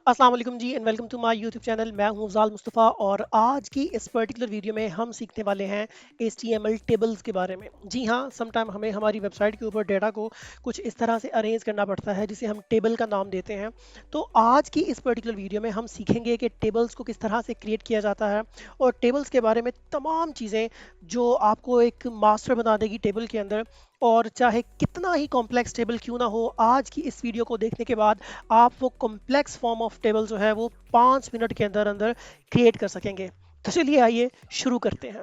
अस्सलाम वालेकुम जी and welcome to my YouTube channel. मैं हूं अफ़ज़ाल मुस्तफ़ा और आज की इस पर्टिकुलर वीडियो में हम सीखने वाले हैं HTML टेबल्स के बारे में। जी हाँ, समटाइम हमें हमारी वेबसाइट के ऊपर डेटा को कुछ इस तरह से अरेंज करना पड़ता है जिसे हम टेबल का नाम देते हैं। तो आज की इस पर्टिकुलर वीडियो में हम सीखेंगे कि टेबल्स को किस तरह से क्रिएट किया जाता है और टेबल्स के बारे में तमाम चीज़ें जो आपको एक मास्टर बना देगी टेबल के अंदर। और चाहे कितना ही कॉम्प्लेक्स टेबल क्यों ना हो, आज की इस वीडियो को देखने के बाद आप वो कॉम्प्लेक्स फॉर्म ऑफ टेबल जो है वो 5 मिनट के अंदर अंदर क्रिएट कर सकेंगे। तो चलिए आइए शुरू करते हैं।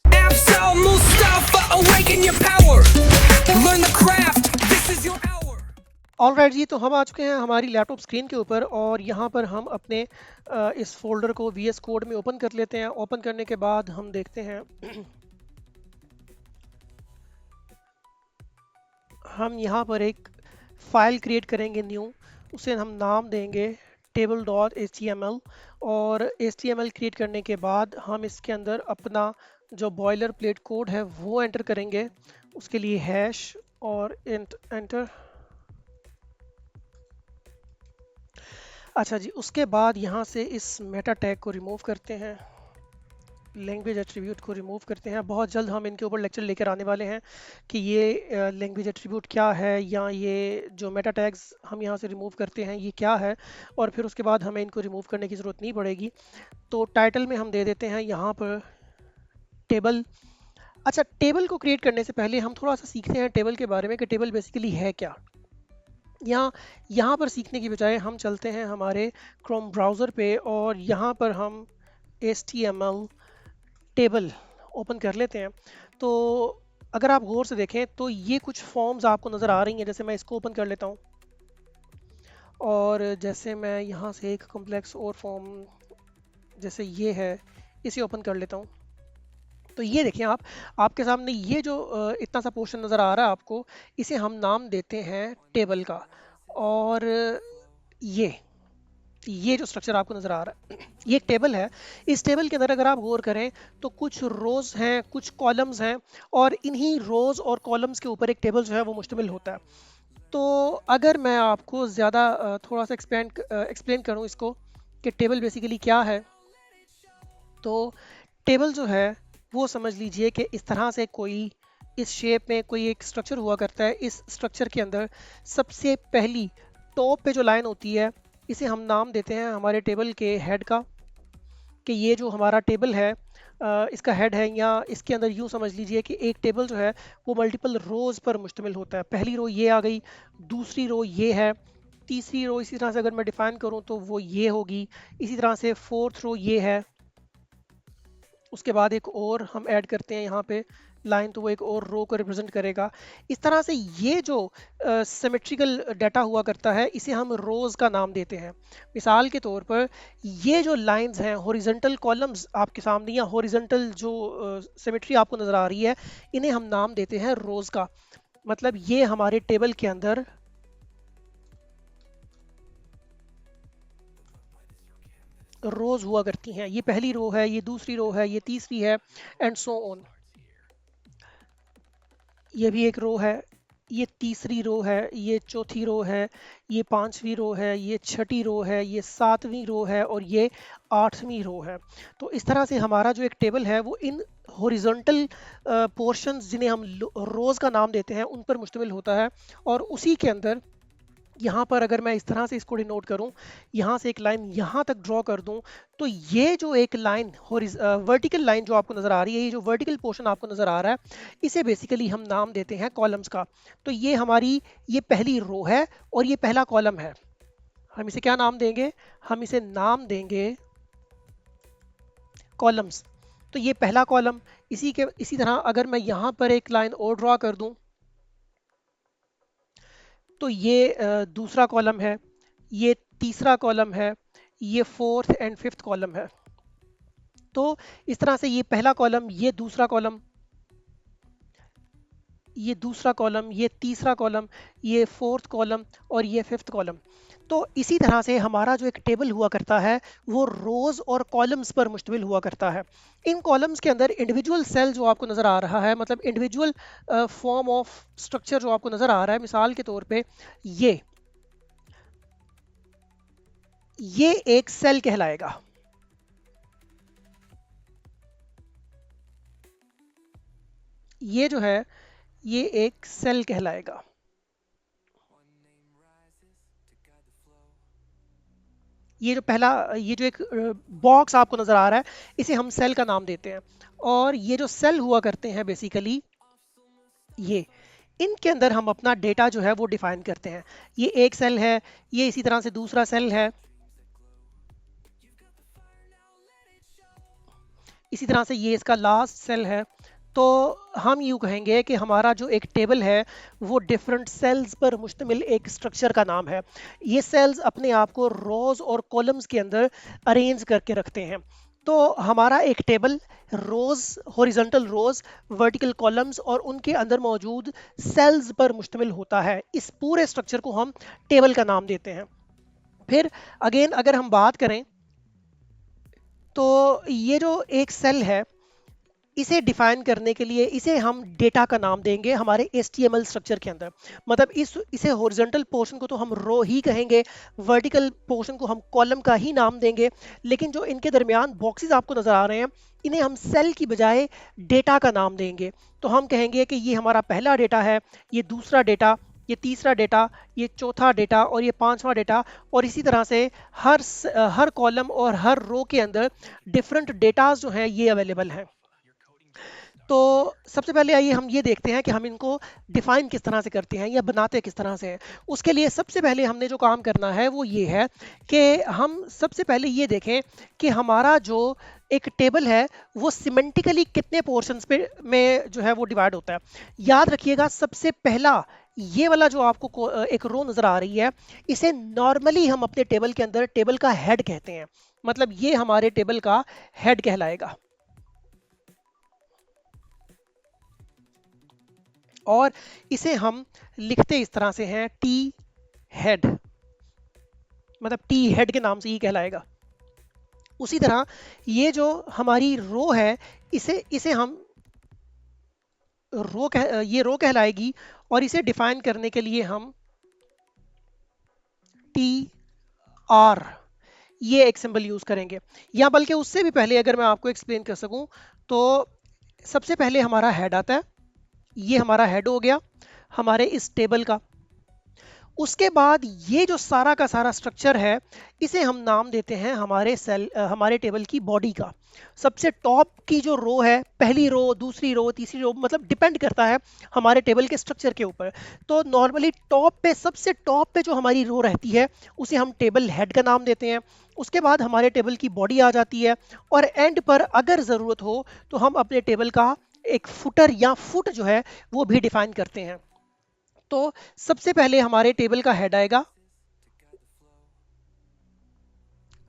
Afzal Mustafa, awaken your power. Learn the craft. This is your hour. Alright जी, तो हम आ चुके हैं हमारी लैपटॉप स्क्रीन के ऊपर और यहाँ पर हम अपने इस फोल्डर को VS कोड में ओपन कर लेते हैं। ओपन करने के बाद हम देखते हैं हम यहाँ पर एक फाइल क्रिएट करेंगे न्यू, उसे हम नाम देंगे table.html। और HTML क्रिएट करने के बाद हम इसके अंदर अपना जो बॉयलर प्लेट कोड है वो एंटर करेंगे। उसके लिए हैश और इंट एंटर। अच्छा जी, उसके बाद यहाँ से इस मेटा टैग को रिमूव करते हैं, लैंग्वेज एट्रीब्यूट को रिमूव करते हैं। बहुत जल्द हम इनके ऊपर लेक्चर लेकर आने वाले हैं कि ये लैंग्वेज एट्रीब्यूट क्या है या ये जो मेटा टैग्स हम यहाँ से रिमूव करते हैं ये क्या है, और फिर उसके बाद हमें इनको रिमूव करने की ज़रूरत नहीं पड़ेगी। तो टाइटल में हम दे देते हैं यहाँ पर टेबल। अच्छा, टेबल को क्रिएट करने से पहले हम थोड़ा सा सीखते हैं टेबल के बारे में कि टेबल बेसिकली है क्या। यहाँ पर सीखने की बजाय हम चलते हैं हमारे क्रोम ब्राउज़र पे और यहाँ पर हम HTML टेबल ओपन कर लेते हैं। तो अगर आप गौर से देखें तो ये कुछ फॉर्म्स आपको नज़र आ रही हैं। जैसे मैं इसको ओपन कर लेता हूँ और जैसे मैं यहाँ से एक कॉम्प्लेक्स और फॉर्म जैसे ये है इसे ओपन कर लेता हूँ। तो ये देखें आप, आपके सामने ये जो इतना सा पोर्शन नज़र आ रहा है आपको, इसे हम नाम देते हैं टेबल का। और ये जो स्ट्रक्चर आपको नज़र आ रहा है ये एक टेबल है। इस टेबल के अंदर अगर आप गौर करें तो कुछ रोज़ हैं, कुछ कॉलम्स हैं, और इन्हीं रोज़ और कॉलम्स के ऊपर एक टेबल जो है वो मुश्तमिल होता है। तो अगर मैं आपको ज़्यादा थोड़ा सा एक्सप्लेन करूँ इसको कि टेबल बेसिकली क्या है, तो टेबल जो है वो समझ लीजिए कि इस तरह से कोई इस शेप में कोई एक स्ट्रक्चर हुआ करता है। इस स्ट्रक्चर के अंदर सबसे पहली टॉप पे जो लाइन होती है इसे हम नाम देते हैं हमारे टेबल के हेड का, कि ये जो हमारा टेबल है इसका हेड है। या इसके अंदर यूँ समझ लीजिए कि एक टेबल जो है वो मल्टीपल रोज़ पर मुश्तमिल होता है। पहली रो ये आ गई, दूसरी रो ये है, तीसरी रो इसी तरह से अगर मैं डिफाइन करूँ तो वो ये होगी, इसी तरह से फोर्थ रो ये है। उसके बाद एक और हम ऐड करते हैं यहाँ पे लाइन, तो वो एक और रो को रिप्रेजेंट करेगा। इस तरह से ये जो सिमेट्रिकल डाटा हुआ करता है इसे हम रोज का नाम देते हैं। मिसाल के तौर पर ये जो लाइंस हैं, हॉरिजॉन्टल कॉलम्स आपके सामने या हॉरिजॉन्टल जो सिमेट्री आपको नजर आ रही है, इन्हें हम नाम देते हैं रोज का। मतलब ये हमारे टेबल के अंदर रोज हुआ करती हैं। ये पहली रो है, ये दूसरी रो है, ये तीसरी है, एंड सो ऑन। ये भी एक रो है, ये तीसरी रो है, ये चौथी रो है, ये पांचवी रो है, ये छठी रो है, ये सातवीं रो है और ये आठवीं रो है। तो इस तरह से हमारा जो एक टेबल है वो इन हॉरिजॉन्टल पोर्शंस जिन्हें हम रोज का नाम देते हैं उन पर मुश्तमिल होता है। और उसी के अंदर यहाँ पर अगर मैं इस तरह से इसको डिनोट करूँ, यहाँ से एक लाइन यहाँ तक ड्रॉ कर दूँ, तो ये जो एक लाइन वर्टिकल लाइन जो आपको नज़र आ रही है, ये जो वर्टिकल पोर्शन आपको नज़र आ रहा है, इसे बेसिकली हम नाम देते हैं कॉलम्स का। तो ये हमारी ये पहली रो है और ये पहला कॉलम है। हम इसे क्या नाम देंगे? हम इसे नाम देंगे कॉलम्स। तो ये पहला कॉलम। इसी तरह अगर मैं यहाँ पर एक लाइन और ड्रॉ कर दूँ तो ये दूसरा कॉलम है, ये तीसरा कॉलम है, ये फोर्थ एंड फिफ्थ कॉलम है। तो इस तरह से ये पहला कॉलम, ये दूसरा कॉलम, ये दूसरा कॉलम, ये तीसरा कॉलम, ये फोर्थ कॉलम और ये फिफ्थ कॉलम। तो इसी तरह से हमारा जो एक टेबल हुआ करता है वो रोज और कॉलम्स पर मुश्तमिल हुआ करता है। इन कॉलम्स के अंदर इंडिविजुअल सेल जो आपको नज़र आ रहा है, मतलब इंडिविजुअल फॉर्म ऑफ स्ट्रक्चर जो आपको नज़र आ रहा है, मिसाल के तौर पे ये एक सेल कहलाएगा। ये जो है ये एक सेल कहलाएगा। ये जो पहला, ये जो एक बॉक्स आपको नजर आ रहा है, इसे हम सेल का नाम देते हैं। और ये जो सेल हुआ करते हैं बेसिकली, ये इनके अंदर हम अपना डेटा जो है वो डिफाइन करते हैं। ये एक सेल है, ये इसी तरह से दूसरा सेल है, इसी तरह से ये इसका लास्ट सेल है। तो हम यूँ कहेंगे कि हमारा जो एक टेबल है वो डिफरेंट सेल्स पर मुश्तमिल एक स्ट्रक्चर का नाम है। ये सेल्स अपने आप को रोज और कॉलम्स के अंदर अरेंज करके रखते हैं। तो हमारा एक टेबल रोज, हॉरिजॉन्टल रोज, वर्टिकल कॉलम्स और उनके अंदर मौजूद सेल्स पर मुश्तमिल होता है। इस पूरे स्ट्रक्चर को हम टेबल का नाम देते हैं। फिर अगेन अगर हम बात करें तो ये जो एक सेल है, इसे डिफाइन करने के लिए इसे हम डेटा का नाम देंगे हमारे HTML स्ट्रक्चर के अंदर। मतलब इसे हॉरिजॉन्टल पोर्शन को तो हम रो ही कहेंगे, वर्टिकल पोर्शन को हम कॉलम का ही नाम देंगे, लेकिन जो इनके दरमियान बॉक्सेस आपको नजर आ रहे हैं, इन्हें हम सेल की बजाय डेटा का नाम देंगे। तो हम कहेंगे कि ये हमारा पहला डेटा है, ये दूसरा डेटा, ये तीसरा डेटा, ये चौथा डेटा और ये पांचवा डेटा। और इसी तरह से हर कॉलम और हर रो के अंदर डिफरेंट डेटाज जो हैं ये अवेलेबल हैं। तो सबसे पहले आइए हम ये देखते हैं कि हम इनको डिफाइन किस तरह से करते हैं या बनाते किस तरह से हैं। उसके लिए सबसे पहले हमने जो काम करना है वो ये है कि हम सबसे पहले ये देखें कि हमारा जो एक टेबल है वो सिमेंटिकली कितने पोर्शंस पे में जो है वो डिवाइड होता है। याद रखिएगा, सबसे पहला ये वाला जो आपको एक रो नजर आ रही है, इसे नॉर्मली हम अपने टेबल के अंदर टेबल का हेड कहते हैं। मतलब ये हमारे टेबल का हेड कहलाएगा। और इसे हम लिखते इस तरह से हैं, टी हेड, मतलब टी हेड के नाम से ही कहलाएगा। उसी तरह ये जो हमारी रो है, इसे इसे हम ये रो कहलाएगी। और इसे डिफाइन करने के लिए हम टी आर ये एक सिंबल यूज करेंगे। या बल्कि उससे भी पहले अगर मैं आपको एक्सप्लेन कर सकूं, तो सबसे पहले हमारा हेड आता है। ये हमारा हेड हो गया हमारे इस टेबल का। उसके बाद ये जो सारा का सारा स्ट्रक्चर है, इसे हम नाम देते हैं हमारे टेबल की बॉडी का। सबसे टॉप की जो रो है, पहली रो, दूसरी रो, तीसरी रो, मतलब डिपेंड करता है हमारे टेबल के स्ट्रक्चर के ऊपर। तो नॉर्मली टॉप पे, सबसे टॉप पे जो हमारी रो रहती है, उसे हम टेबल हेड का नाम देते हैं। उसके बाद हमारे टेबल की बॉडी आ जाती है। और एंड पर अगर ज़रूरत हो तो हम अपने टेबल का एक फुटर या फुट जो है वो भी डिफाइन करते हैं। तो सबसे पहले हमारे टेबल का हेड आएगा।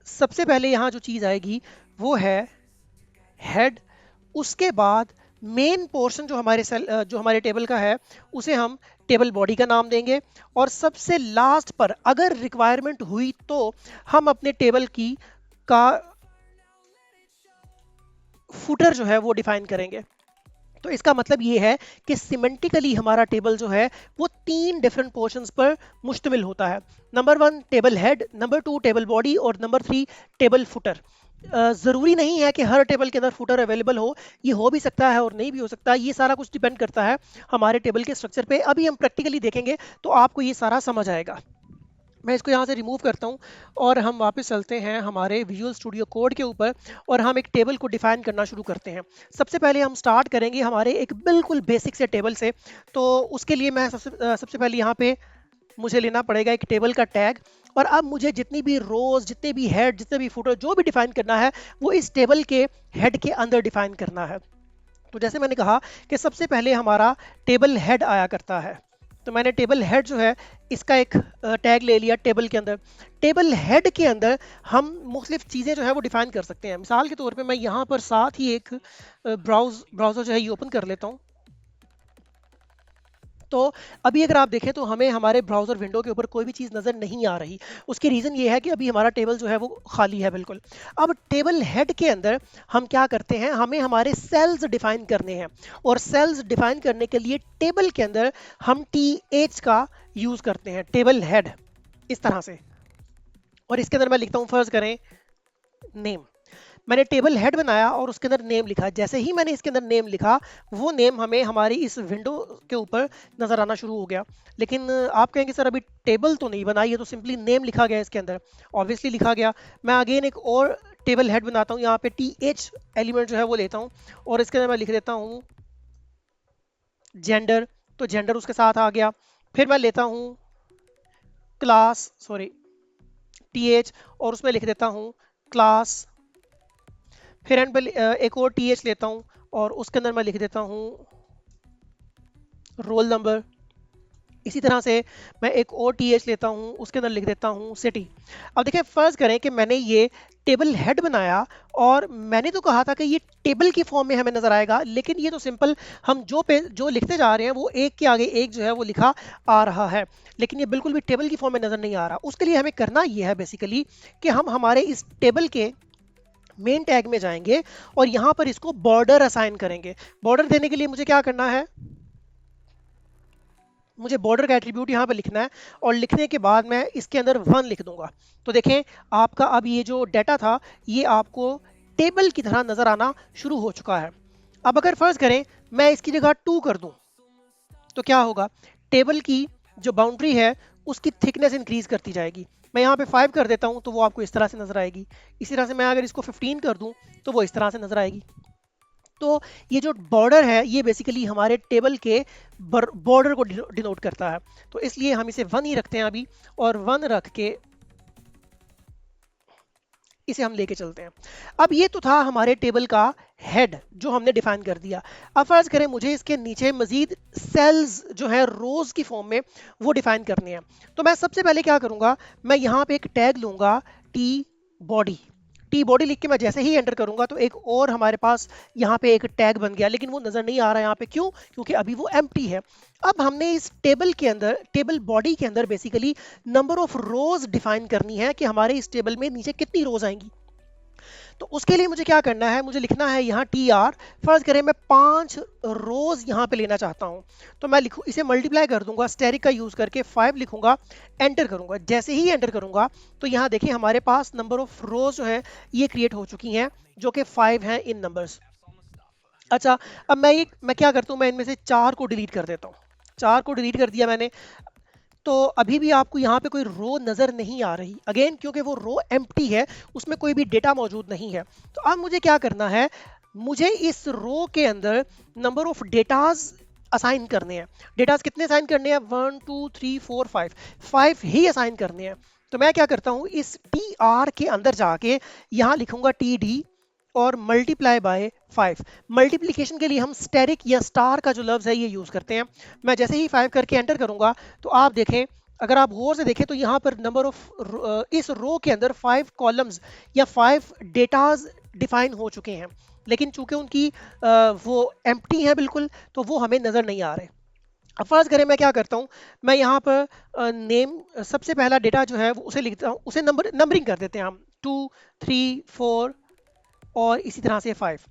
सबसे पहले यहां जो चीज आएगी वो है हेड। उसके बाद मेन पोर्शन जो हमारे टेबल का है, उसे हम टेबल बॉडी का नाम देंगे। और सबसे लास्ट पर अगर रिक्वायरमेंट हुई तो हम अपने टेबल की का फुटर जो है वो डिफाइन करेंगे। तो इसका मतलब ये है कि सिमेंटिकली हमारा टेबल जो है वो 3 डिफरेंट पोर्शंस पर मुश्तमिल होता है। Number 1 table head, number 2 table body और नंबर 3 टेबल फुटर। ज़रूरी नहीं है कि हर टेबल के अंदर फुटर अवेलेबल हो, ये हो भी सकता है और नहीं भी हो सकता। ये सारा कुछ डिपेंड करता है हमारे टेबल के स्ट्रक्चर पे। अभी हम प्रैक्टिकली देखेंगे तो आपको ये सारा समझ आएगा। मैं इसको यहाँ से रिमूव करता हूँ और हम वापस चलते हैं हमारे विजुअल स्टूडियो कोड के ऊपर और हम एक टेबल को डिफाइन करना शुरू करते हैं। सबसे पहले हम स्टार्ट करेंगे हमारे एक बिल्कुल बेसिक से टेबल से। तो उसके लिए मैं सबसे पहले यहाँ पे मुझे लेना पड़ेगा एक टेबल का टैग। और अब मुझे जितनी भी रोज, जितने भी हेड, जितने भी फुटर, जो भी डिफाइन करना है वो इस टेबल के हेड के अंदर डिफाइन करना है। तो जैसे मैंने कहा कि सबसे पहले हमारा टेबल हेड आया करता है। तो मैंने टेबल हेड जो है इसका एक टैग ले लिया टेबल के अंदर। टेबल हेड के अंदर हम मुख्तलिफ चीज़ें जो है वो डिफाइन कर सकते हैं। मिसाल के तौर पे मैं यहाँ पर साथ ही एक ब्राउज़र जो है ये ओपन कर लेता हूँ। तो अभी अगर आप देखें तो हमें हमारे ब्राउज़र विंडो के ऊपर कोई भी चीज़ नज़र नहीं आ रही। उसकी रीज़न ये है कि अभी हमारा टेबल जो है वो खाली है बिल्कुल। अब टेबल हेड के अंदर हम क्या करते हैं, हमें हमारे सेल्स डिफाइन करने हैं। और सेल्स डिफाइन करने के लिए टेबल के अंदर हम TH का यूज़ करते हैं, टेबल हेड, इस तरह से। और इसके अंदर मैं लिखता हूँ, फर्ज करें नेम। मैंने टेबल हेड बनाया और उसके अंदर नेम लिखा। जैसे ही मैंने इसके अंदर नेम लिखा, वो नेम हमें हमारी इस विंडो के ऊपर नजर आना शुरू हो गया। लेकिन आप कहेंगे सर अभी टेबल तो नहीं बनाई है, तो सिंपली नेम लिखा गया इसके अंदर। ऑब्वियसली लिखा गया। मैं अगेन एक और टेबल हेड बनाता हूँ, यहाँ पे TH एलिमेंट जो है वो लेता हूँ और इसके अंदर मैं लिख देता हूँ जेंडर, तो जेंडर उसके साथ आ गया। फिर मैं लेता हूँ क्लास, सॉरी TH, और उसमें लिख देता हूँ क्लास। फिर एंड पे एक और TH लेता हूँ और उसके अंदर मैं लिख देता हूँ रोल नंबर। इसी तरह से मैं एक और TH लेता हूँ, उसके अंदर लिख देता हूँ सिटी। अब देखिए, फर्ज करें कि मैंने ये टेबल हेड बनाया और मैंने तो कहा था कि ये टेबल की फॉर्म में हमें नजर आएगा, लेकिन ये तो सिंपल हम जो लिखते जा रहे हैं वो एक के आगे एक जो है वो लिखा आ रहा है, लेकिन ये बिल्कुल भी टेबल की फॉर्म में नजर नहीं आ रहा। उसके लिए हमें करना ये है बेसिकली कि हम हमारे इस टेबल के मेन टैग में जाएंगे और यहाँ पर इसको बॉर्डर असाइन करेंगे। बॉर्डर देने के लिए मुझे क्या करना है, मुझे बॉर्डर का एट्रीब्यूट यहाँ पे लिखना है और लिखने के बाद मैं इसके अंदर 1 लिख दूंगा। तो देखें, आपका अब ये जो डाटा था ये आपको टेबल की तरह नजर आना शुरू हो चुका है। अब अगर फर्ज करें मैं इसकी जगह 2 कर दूं, तो क्या होगा, टेबल की जो बाउंड्री है उसकी थिकनेस इंक्रीज करती जाएगी। मैं यहाँ पे 5 कर देता हूँ तो वो आपको इस तरह से नजर आएगी। इसी तरह से मैं अगर इसको 15 कर दूं तो वो इस तरह से नजर आएगी। तो ये जो बॉर्डर है ये बेसिकली हमारे टेबल के बॉर्डर को डिनोट करता है। तो इसलिए हम इसे 1 ही रखते हैं अभी, और 1 रख के इसे हम लेके चलते हैं। अब ये तो था हमारे टेबल का हेड जो हमने डिफाइन कर दिया। अब फर्ज करें मुझे इसके नीचे मजीद सेल्स जो है रोज की फॉर्म में वो डिफाइन करने हैं। तो मैं सबसे पहले क्या करूंगा, मैं यहाँ पे एक टैग लूंगा टी बॉडी लिख के मैं जैसे ही एंटर करूंगा तो एक और हमारे पास यहाँ पे एक टैग बन गया, लेकिन वो नजर नहीं आ रहा यहाँ पे। क्यों? क्योंकि अभी वो एम्प्टी है। अब हमने इस टेबल के अंदर, टेबल बॉडी के अंदर basically number of rose define करनी है कि हमारे इस टेबल में नीचे कितनी रोज आएंगी। तो उसके लिए मुझे क्या करना है, मुझे लिखना है यहाँ TR। फर्ज करें मैं 5 रोज यहाँ पे लेना चाहता हूँ, तो मैं लिखूँ, इसे मल्टीप्लाई कर दूंगा स्टेरिक का यूज करके, 5 लिखूंगा, एंटर करूंगा। जैसे ही एंटर करूंगा तो यहाँ देखिए हमारे पास नंबर ऑफ रोज जो है ये क्रिएट हो चुकी हैं, जो कि 5 हैं इन नंबर्स। अच्छा, अब मैं क्या करता हूँ, मैं इनमें से 4 को डिलीट कर देता हूँ। 4 को डिलीट कर दिया मैंने, तो अभी भी आपको यहाँ पे कोई रो नज़र नहीं आ रही, अगेन क्योंकि वो रो एम्प्टी है, उसमें कोई भी डेटा मौजूद नहीं है। तो अब मुझे क्या करना है, मुझे इस रो के अंदर नंबर ऑफ डेटाज असाइन करने हैं। डेटाज कितने असाइन करने हैं, 1 2 3 4 5, 5 ही असाइन करने हैं। तो मैं क्या करता हूँ, इस TR के अंदर जाके यहाँ लिखूंगा TD और मल्टीप्लाई बाय 5। मल्टीप्लिकेशन के लिए हम स्टेरिक या स्टार का जो लफ्ज है ये यूज करते हैं। मैं जैसे ही 5 करके एंटर करूंगा तो आप देखें, अगर आप गौर से देखें तो यहाँ पर नंबर ऑफ इस रो के अंदर 5 कॉलम्स या 5 डेटाज डिफाइन हो चुके हैं, लेकिन चूंकि उनकी वो एम्प्टी है बिल्कुल, तो वो हमें नजर नहीं आ रहे। अब फर्ज करें मैं क्या करता हूँ, मैं यहाँ पर नेम सबसे पहला डेटा जो है वो उसे लिखता हूँ, उसे नंबरिंग कर देते हैं हम, 2 3 4 और इसी तरह से 5।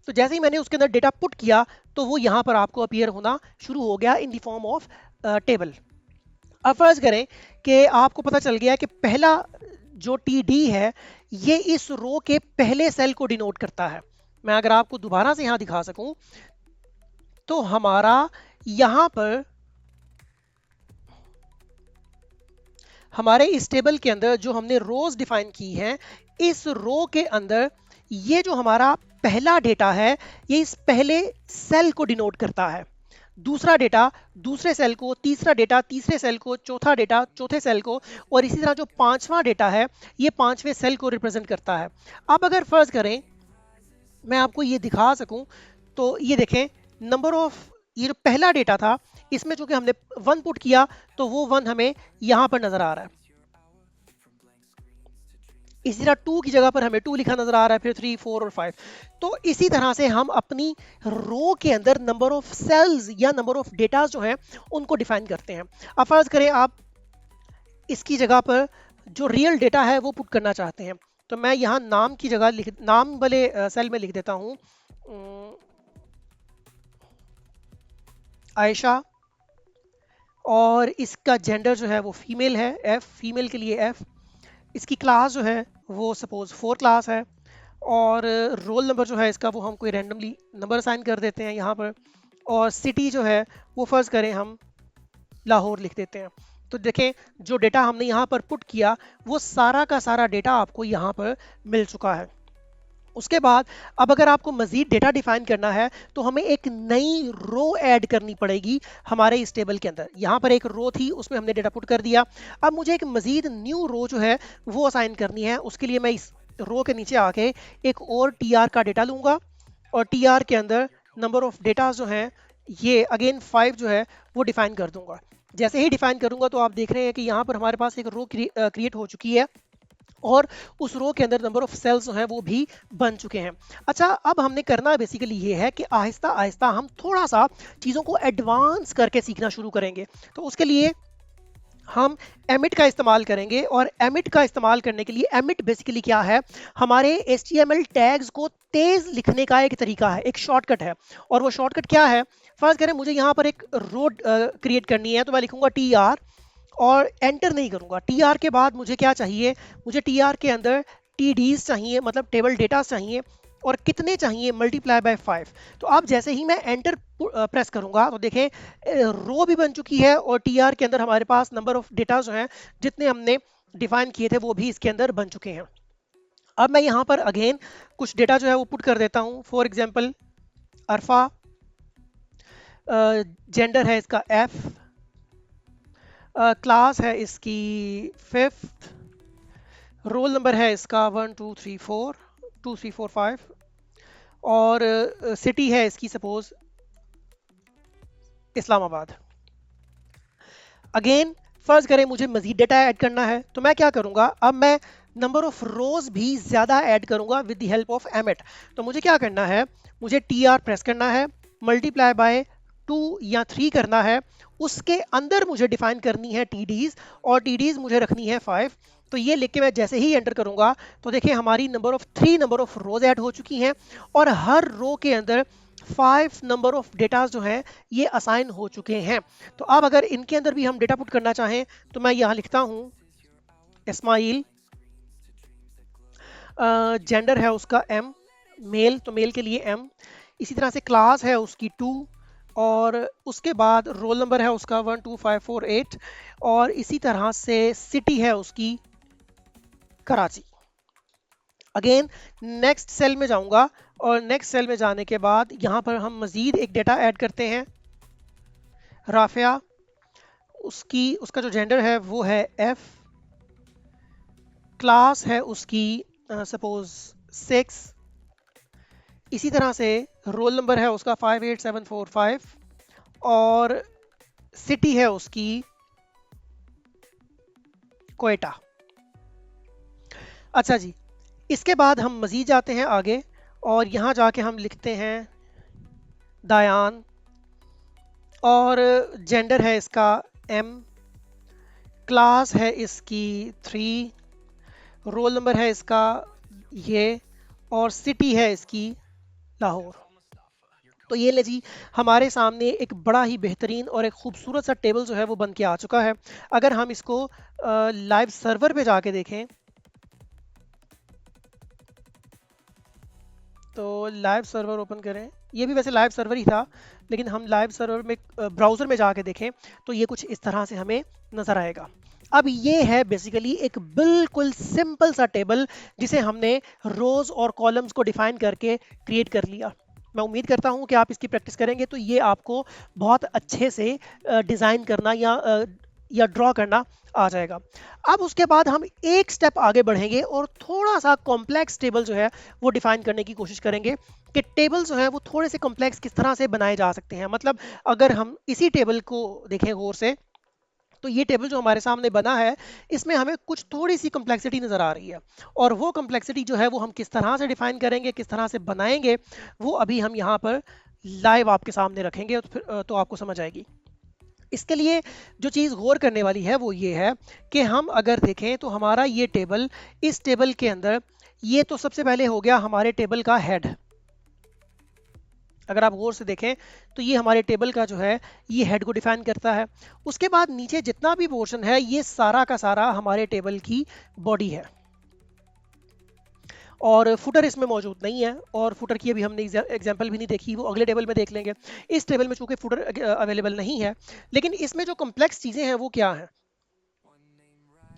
तो जैसे ही मैंने उसके अंदर डेटा पुट किया तो वो यहाँ पर आपको अपीयर होना शुरू हो गया in the form of table. अब फर्ज करें कि आपको पता चल गया कि पहला जो TD है ये इस रो के पहले सेल को डिनोट करता है। मैं अगर आपको दोबारा से यहाँ दिखा सकूं तो हमारा यहाँ पर, हमारे इस टेबल के अंदर जो हमने रोज डिफाइन की हैं, इस रो के अंदर ये जो हमारा पहला डेटा है ये इस पहले सेल को डिनोट करता है, दूसरा डेटा दूसरे सेल को, तीसरा डेटा तीसरे सेल को, चौथा डेटा चौथे सेल को, और इसी तरह जो पांचवा डेटा है ये पांचवें सेल को रिप्रेजेंट करता है। अब अगर फर्ज करें मैं आपको ये दिखा सकूं तो ये देखें, नंबर ऑफ, ये जो पहला डेटा था इसमें चूंकि हमने 1 पुट किया तो वो 1 हमें यहां पर नजर आ रहा है। इसी तरह 2 की जगह पर हमें 2 लिखा नजर आ रहा है, फिर 3 4 और 5। तो इसी तरह से हम अपनी रो के अंदर नंबर ऑफ सेल्स या नंबर ऑफ डेटा जो है उनको डिफाइन करते हैं। अब फर्ज करें आप इसकी जगह पर जो रियल डेटा है वो पुट करना चाहते हैं, तो मैं यहाँ नाम की जगह नाम वाले सेल में लिख देता हूँ आयशा, और इसका जेंडर जो है वो फीमेल है, F, फीमेल के लिए F। इसकी क्लास जो है वो सपोज 4 क्लास है, और रोल नंबर जो है इसका वो हम कोई रैंडमली नंबर असाइन कर देते हैं यहाँ पर, और सिटी जो है वो फर्ज करें हम लाहौर लिख देते हैं। तो देखें जो डेटा हमने यहाँ पर पुट किया वो सारा का सारा डेटा आपको यहाँ पर मिल चुका है। उसके बाद अब अगर आपको मजीद डेटा डिफाइन करना है तो हमें एक नई रो ऐड करनी पड़ेगी हमारे इस टेबल के अंदर। यहाँ पर एक रो थी, उसमें हमने डेटा पुट कर दिया। अब मुझे एक मजीद न्यू रो जो है वो असाइन करनी है। उसके लिए मैं इस रो के नीचे आके एक और टीआर का डेटा लूंगा, और टीआर के अंदर नंबर ऑफ डेटा जो है ये अगेन 5 जो है वो डिफाइन कर दूंगा। जैसे ही डिफाइन करूंगा तो आप देख रहे हैं कि यहाँ पर हमारे पास एक रो क्रिएट हो चुकी है, और उस रो के अंदर नंबर ऑफ सेल्स जो हैं वो भी बन चुके हैं। अच्छा, अब हमने करना बेसिकली ये है कि आहिस्ता आहिस्ता हम थोड़ा सा चीज़ों को एडवांस करके सीखना शुरू करेंगे। तो उसके लिए हम एमिट का इस्तेमाल करेंगे, और एमिट का इस्तेमाल करने के लिए एमिट बेसिकली क्या है, हमारे HTML टैग्स को तेज लिखने का एक तरीका है, एक शॉर्टकट है। और वो शॉर्टकट क्या है, फर्ज करें मुझे यहाँ पर एक रो क्रिएट करनी है, तो मैं लिखूंगा TR और एंटर नहीं करूंगा। TR के बाद मुझे क्या चाहिए, मुझे TR के अंदर TDs चाहिए, मतलब टेबल डेटा चाहिए, और कितने चाहिए, मल्टीप्लाई बाय 5। तो अब जैसे ही मैं एंटर प्रेस करूंगा तो देखें रो भी बन चुकी है, और TR के अंदर हमारे पास नंबर ऑफ डेटा जो हैं जितने हमने डिफाइन किए थे वो भी इसके अंदर बन चुके हैं। अब मैं यहाँ पर अगेन कुछ डेटा जो है वो पुट कर देता हूँ। फॉर एग्जाम्पल अरफा, जेंडर है इसका F, क्लास है इसकी 5th, रोल नंबर है इसका 1 2 3 4 2 3 4 5, और सिटी है इसकी सपोज इस्लामाबाद। अगेन फर्ज करें मुझे मजीद डेटा ऐड करना है, तो मैं क्या करूंगा, अब मैं नंबर ऑफ रोज भी ज्यादा ऐड करूंगा with the help of emit. तो मुझे क्या करना है, मुझे TR प्रेस करना है, मल्टीप्लाई बाय 2 या 3 करना है, उसके अंदर मुझे डिफाइन करनी है TDs, और TDs मुझे रखनी है 5। तो ये लिख के मैं जैसे ही एंटर करूंगा तो देखिए हमारी नंबर ऑफ रोज ऐड हो चुकी हैं, और हर रो के अंदर 5 नंबर ऑफ डेटा जो हैं ये असाइन हो चुके हैं। तो अब अगर इनके अंदर भी हम डेटा पुट करना चाहें तो मैं यहाँ लिखता हूँ इस्माइल, जेंडर है उसका M, मेल, तो मेल के लिए M, इसी तरह से क्लास है उसकी 2, और उसके बाद रोल नंबर है उसका 1 2 5 4 8, और इसी तरह से सिटी है उसकी कराची। अगेन नेक्स्ट सेल में जाऊंगा, और नेक्स्ट सेल में जाने के बाद यहाँ पर हम मजीद एक डेटा ऐड करते हैं, राफिया, उसका जो जेंडर है वो है F, क्लास है उसकी सपोज 6, इसी तरह से रोल नंबर है उसका 58745, और सिटी है उसकी कोयटा। अच्छा जी, इसके बाद हम मजीद जाते हैं आगे, और यहाँ जाके हम लिखते हैं दायान, और जेंडर है इसका M, क्लास है इसकी 3, रोल नंबर है इसका ये, और सिटी है इसकी लाहौर। तो ये ले जी, हमारे सामने एक बड़ा ही बेहतरीन और एक खूबसूरत सा टेबल जो है वो बन के आ चुका है। अगर हम इसको लाइव सर्वर पे जाके देखें तो लाइव सर्वर ओपन करें, ये भी वैसे लाइव सर्वर ही था, लेकिन हम लाइव सर्वर में ब्राउज़र में जाके देखें तो ये कुछ इस तरह से हमें नज़र आएगा। अब ये है बेसिकली एक बिल्कुल सिंपल सा टेबल जिसे हमने रोज़ और कॉलम्स को डिफाइन करके क्रिएट कर लिया। मैं उम्मीद करता हूँ कि आप इसकी प्रैक्टिस करेंगे तो ये आपको बहुत अच्छे से डिज़ाइन करना या ड्रॉ करना आ जाएगा। अब उसके बाद हम एक स्टेप आगे बढ़ेंगे और थोड़ा सा कॉम्प्लेक्स टेबल जो है वो डिफाइन करने की कोशिश करेंगे कि टेबल जो है वो थोड़े से कॉम्प्लेक्स किस तरह से बनाए जा सकते हैं। मतलब अगर हम इसी टेबल को देखें गौर से तो ये टेबल जो हमारे सामने बना है इसमें हमें कुछ थोड़ी सी कॉम्प्लेक्सिटी नज़र आ रही है, और वो कॉम्प्लेक्सिटी जो है वो हम किस तरह से डिफाइन करेंगे, किस तरह से बनाएंगे, वो अभी हम यहाँ पर लाइव आपके सामने रखेंगे तो आपको समझ आएगी। इसके लिए जो चीज़ गौर करने वाली है वो ये है कि हम अगर देखें तो हमारा ये टेबल, इस टेबल के अंदर ये तो सबसे पहले हो गया हमारे टेबल का हेड। अगर आप गौर से देखें तो ये हमारे टेबल का जो है ये हेड को डिफाइन करता है। उसके बाद नीचे जितना भी पोर्शन है ये सारा का सारा हमारे टेबल की बॉडी है, और फुटर इसमें मौजूद नहीं है, और फुटर की अभी हमने एग्जांपल भी नहीं देखी, वो अगले टेबल में देख लेंगे। इस टेबल में चूंकि फुटर अवेलेबल नहीं है, लेकिन इसमें जो कॉम्प्लेक्स चीज़ें हैं वो क्या हैं,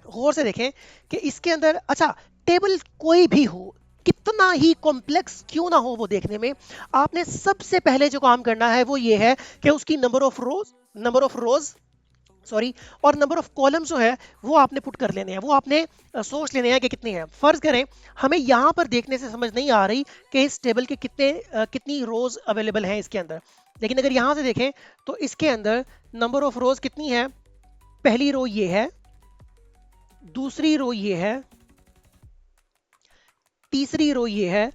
गौर से देखें कि इसके अंदर, अच्छा टेबल कोई भी हो, कितना ही कॉम्प्लेक्स क्यों ना हो, वो देखने में आपने सबसे पहले जो काम करना है वो ये है कि उसकी नंबर ऑफ रोज सॉरी और नंबर ऑफ कॉलम्स जो है वो आपने पुट कर लेने हैं, वो आपने सोच लेने हैं कि कितने हैं। फर्ज करें हमें यहाँ पर देखने से समझ नहीं आ रही कि इस टेबल के कितनी रोज अवेलेबल हैं इसके अंदर, लेकिन अगर यहाँ से देखें तो इसके अंदर नंबर ऑफ रोज कितनी है, पहली रो ये है, दूसरी रो ये है, तीसरी रो ये है,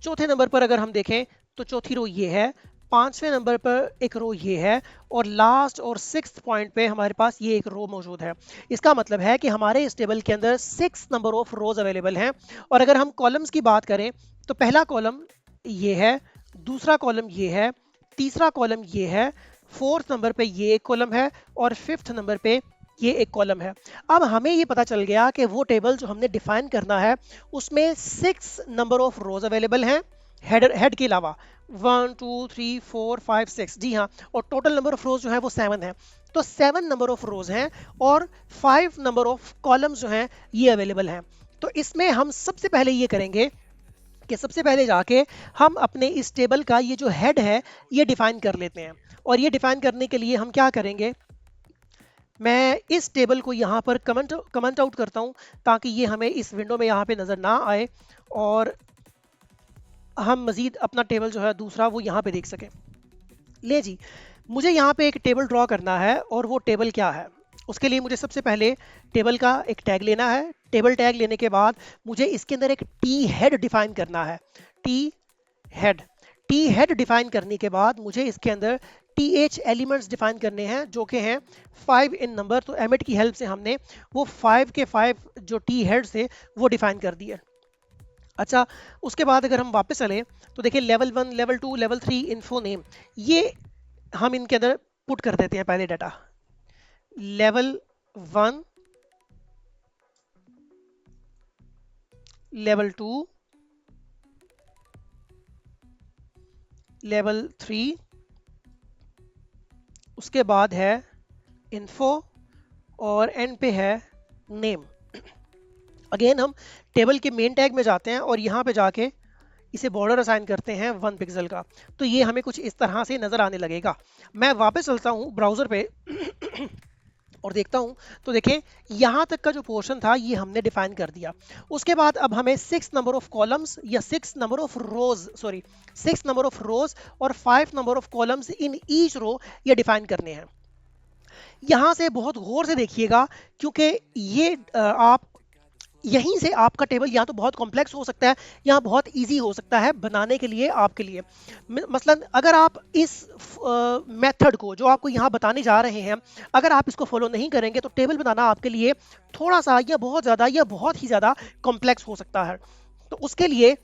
चौथे नंबर पर अगर हम देखें तो चौथी रो ये है, पांचवें नंबर पर एक रो ये है, और लास्ट और सिक्स्थ पॉइंट पे हमारे पास ये एक रो मौजूद है। इसका मतलब है कि हमारे इस टेबल के अंदर 6 नंबर ऑफ रोज अवेलेबल हैं। और अगर हम कॉलम्स की बात करें तो पहला कॉलम ये है, दूसरा कॉलम ये है, तीसरा कॉलम ये है, फोर्थ नंबर पे ये एक कॉलम है, और फिफ्थ नंबर पे ये एक कॉलम है। अब हमें ये पता चल गया कि वो टेबल जो हमने डिफाइन करना है उसमें 6 नंबर ऑफ रोज अवेलेबल हैं हेड के अलावा, 1 2 3 4 5 6, जी हाँ, और टोटल नंबर ऑफ रोज जो है वो 7 है। तो 7 नंबर ऑफ रोज हैं और 5 नंबर ऑफ कॉलम्स जो हैं ये अवेलेबल हैं। तो इसमें हम सबसे पहले ये करेंगे कि सबसे पहले जाके हम अपने इस टेबल का ये जो हेड है ये डिफाइन कर लेते हैं। और ये डिफाइन करने के लिए हम क्या करेंगे, मैं इस टेबल को यहाँ पर कमेंट आउट करता हूँ ताकि ये हमें इस विंडो में यहाँ पे नज़र ना आए, और हम मज़ीद अपना टेबल जो है दूसरा वो यहाँ पे देख सकें। ले जी, मुझे यहाँ पे एक टेबल ड्रॉ करना है, और वो टेबल क्या है, उसके लिए मुझे सबसे पहले टेबल का एक टैग लेना है। टेबल टैग लेने के बाद मुझे इसके अंदर एक टी हेड डिफाइन करना है। टी हेड डिफाइन करने के बाद मुझे इसके अंदर टीएच एलिमेंट्स डिफाइन करने हैं जो कि हैं 5 इन नंबर। तो एमिट की हेल्प से हमने वो 5 के 5 जो टी हेड्स थे वो डिफाइन कर दिए। अच्छा, उसके बाद अगर हम वापस चलें तो देखिए level 1, level 2, level 3 info name, ये हम इनके अंदर पुट कर देते हैं पहले डाटा। लेवल 1, लेवल 2, लेवल 3, उसके बाद है इन्फो, और एंड पे है नेम। अगेन हम टेबल के मेन टैग में जाते हैं और यहाँ पे जाके इसे बॉर्डर असाइन करते हैं 1 पिक्सल का। तो ये हमें कुछ इस तरह से नज़र आने लगेगा। मैं वापस चलता हूँ ब्राउज़र पे और देखता हूँ तो देखें यहाँ तक का जो पोर्शन था ये हमने डिफाइन कर दिया। उसके बाद अब हमें 6 नंबर ऑफ कॉलम्स या 6 number of rows, sorry 6 number of rows और 5 number of columns in each row ये डिफाइन करने हैं। यहाँ से बहुत गौर से देखिएगा क्योंकि ये आप यहीं से आपका टेबल या तो बहुत कॉम्प्लेक्स हो सकता है या बहुत इजी हो सकता है बनाने के लिए आपके लिए। मसलन अगर आप इस मेथड को जो आपको यहाँ बताने जा रहे हैं अगर आप इसको फॉलो नहीं करेंगे तो टेबल बनाना आपके लिए थोड़ा सा या बहुत ज़्यादा या बहुत ही ज़्यादा कॉम्प्लेक्स हो सकता है। तो उसके लिए